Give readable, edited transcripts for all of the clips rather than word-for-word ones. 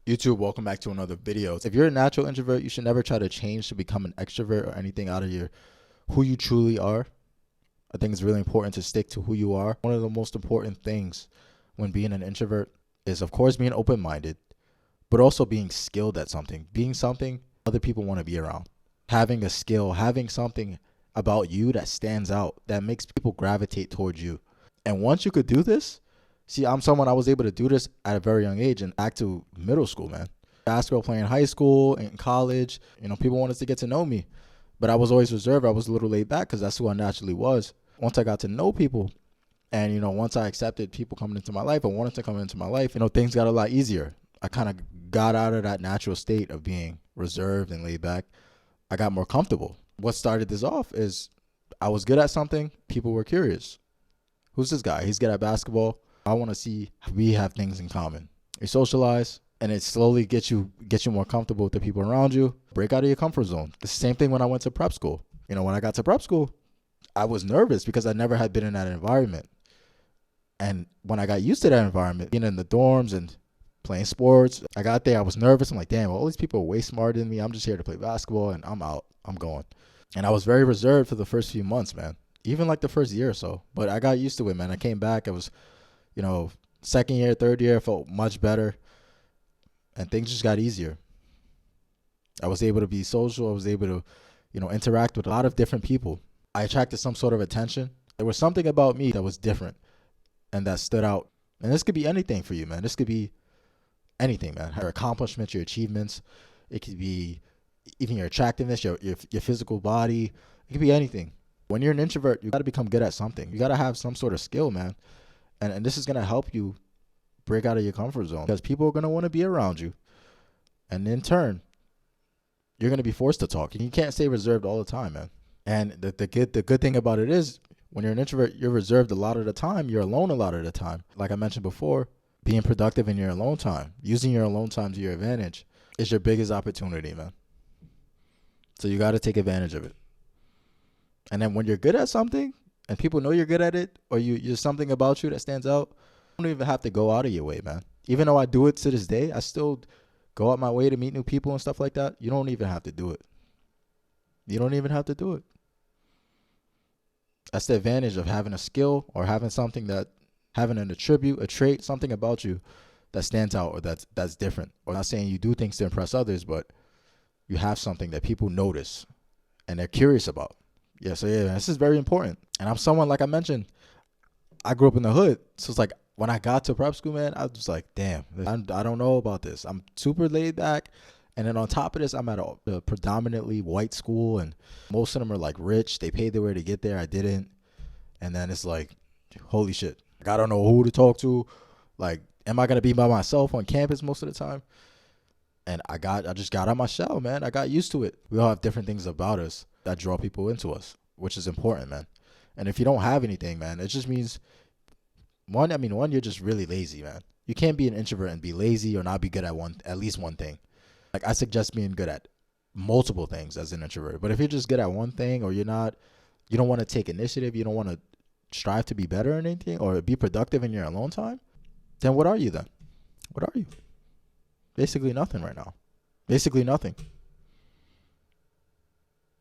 YouTube, welcome back to another video. If you're a natural introvert, you should never try to change to become an extrovert or anything out of your who you truly are. I think it's really important to stick to who you are. One of the most important things when being an introvert is, of course, being open-minded, but also being skilled at something. Being something other people want to be around. Having a skill, having something about you that stands out, that makes people gravitate towards you. And once you could do this, see, I was able to do this at a very young age and back to middle school, man. Basketball playing in high school and college, people wanted to get to know me, but I was always reserved. I was a little laid back because that's who I naturally was. Once I got to know people and, once I accepted people coming into my life and wanted to come into my life, things got a lot easier. I kind of got out of that natural state of being reserved and laid back. I got more comfortable. What started this off is I was good at something. People were curious. Who's this guy? He's good at basketball. I want to see if we have things in common. You socialize, and it slowly gets you more comfortable with the people around you. Break out of your comfort zone. The same thing when I went to prep school. When I got to prep school, I was nervous because I never had been in that environment. And when I got used to that environment, being in the dorms and playing sports, I got there, I was nervous. I'm like, damn, all these people are way smarter than me. I'm just here to play basketball, and I'm out. I'm going. And I was very reserved for the first few months, man. Even like the first year or so. But I got used to it, man. I came back. I was, second year, third year, felt much better. And things just got easier. I was able to be social. I was able to, interact with a lot of different people. I attracted some sort of attention. There was something about me that was different and that stood out. And this could be anything for you, man. This could be anything, man. Your accomplishments, your achievements. It could be even your attractiveness, your physical body. It could be anything. When you're an introvert, you got to become good at something. You got to have some sort of skill, man. And this is going to help you break out of your comfort zone because people are going to want to be around you. And in turn, you're going to be forced to talk. And you can't stay reserved all the time, man. And the good thing about it is when you're an introvert, you're reserved a lot of the time. You're alone a lot of the time. Like I mentioned before, being productive in your alone time, using your alone time to your advantage is your biggest opportunity, man. So you got to take advantage of it. And then when you're good at something and people know you're good at it, or there's something about you that stands out, you don't even have to go out of your way, man. Even though I do it to this day, I still go out my way to meet new people and stuff like that. You don't even have to do it. You don't even have to do it. That's the advantage of having a skill or having having an attribute, a trait, something about you that stands out or that's different. Or not saying you do things to impress others, but you have something that people notice and they're curious about. Yeah, so yeah, this is very important. And I'm someone, like I mentioned, I grew up in the hood. So it's like when I got to prep school, man, I was like, damn, I don't know about this. I'm super laid back. And then on top of this, I'm at a predominantly white school, and most of them are like rich. They paid their way to get there. I didn't. And then it's like, holy shit. Like, I don't know who to talk to. Like, am I going to be by myself on campus most of the time? And I just got out my shell, man. I got used to it. We all have different things about us that draw people into us, which is important, man. And if you don't have anything, man, it just means, one, you're just really lazy, man. You can't be an introvert and be lazy or not be good at least one thing. Like, I suggest being good at multiple things as an introvert. But if you're just good at one thing, or you don't want to take initiative, you don't want to strive to be better in anything or be productive in your alone time, then what are you then? What are you? Basically nothing right now. Basically nothing.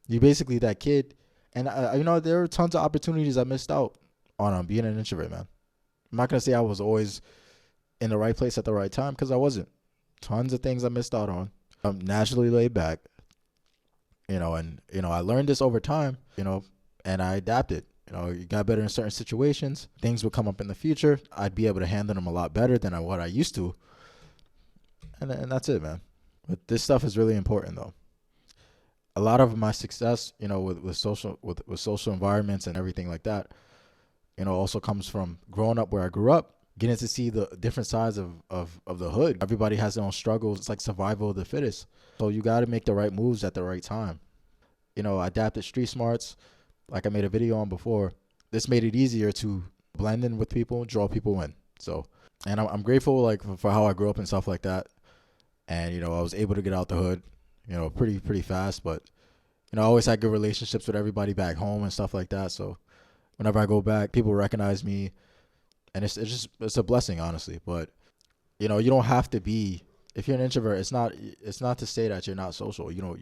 You're basically that kid. And, there are tons of opportunities I missed out on being an introvert, man. I'm not going to say I was always in the right place at the right time, because I wasn't. Tons of things I missed out on. I'm naturally laid back, and, I learned this over time, and I adapted. You got better in certain situations. Things would come up in the future. I'd be able to handle them a lot better than what I used to. And that's it, man. But this stuff is really important, though. A lot of my success, with social environments and everything like that, also comes from growing up where I grew up, getting to see the different sides of the hood. Everybody has their own struggles. It's like survival of the fittest. So you got to make the right moves at the right time. I adapted street smarts, like I made a video on before. This made it easier to blend in with people, draw people in. So, and I'm grateful, like, for how I grew up and stuff like that. And, I was able to get out the hood, pretty fast. But, I always had good relationships with everybody back home and stuff like that. So whenever I go back, people recognize me. And it's a blessing, honestly. But, you don't have to be if you're an introvert, it's not to say that you're not social. You know,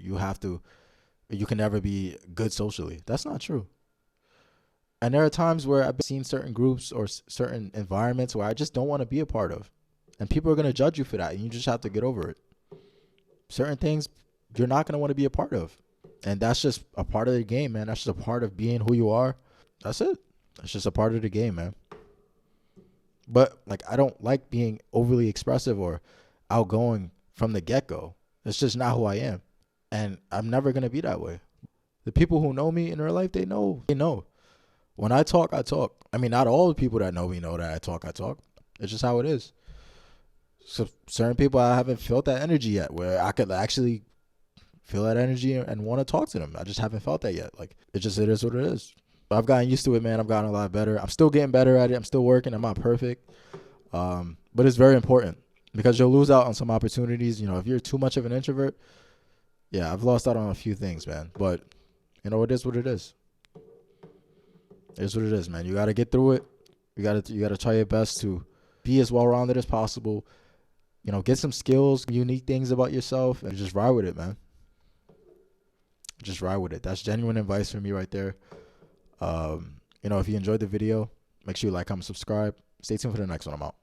you can never be good socially. That's not true. And there are times where I've seen certain groups or certain environments where I just don't want to be a part of. And people are going to judge you for that. And you just have to get over it. Certain things you're not going to want to be a part of. And that's just a part of the game, man. That's just a part of being who you are. That's it. That's just a part of the game, man. But like, I don't like being overly expressive or outgoing from the get-go. It's just not who I am. And I'm never going to be that way. The people who know me in real life, they know. They know. When I talk, I talk. I mean, not all the people that know me know that I talk, I talk. It's just how it is. So certain people, I haven't felt that energy yet where I could actually feel that energy and want to talk to them. I just haven't felt that yet. Like, it is what it is. But I've gotten used to it, man. I've gotten a lot better. I'm still getting better at it. I'm still working. I'm not perfect. But it's very important because you'll lose out on some opportunities. You know, if you're too much of an introvert, yeah, I've lost out on a few things, man. But, you know, it is what it is. It is what it is, man. You got to get through it. You got to try your best to be as well-rounded as possible. You know, get some skills, unique things about yourself, and just ride with it, man. Just ride with it. That's genuine advice from me right there. You know, if you enjoyed the video, make sure you like, comment, subscribe. Stay tuned for the next one. I'm out.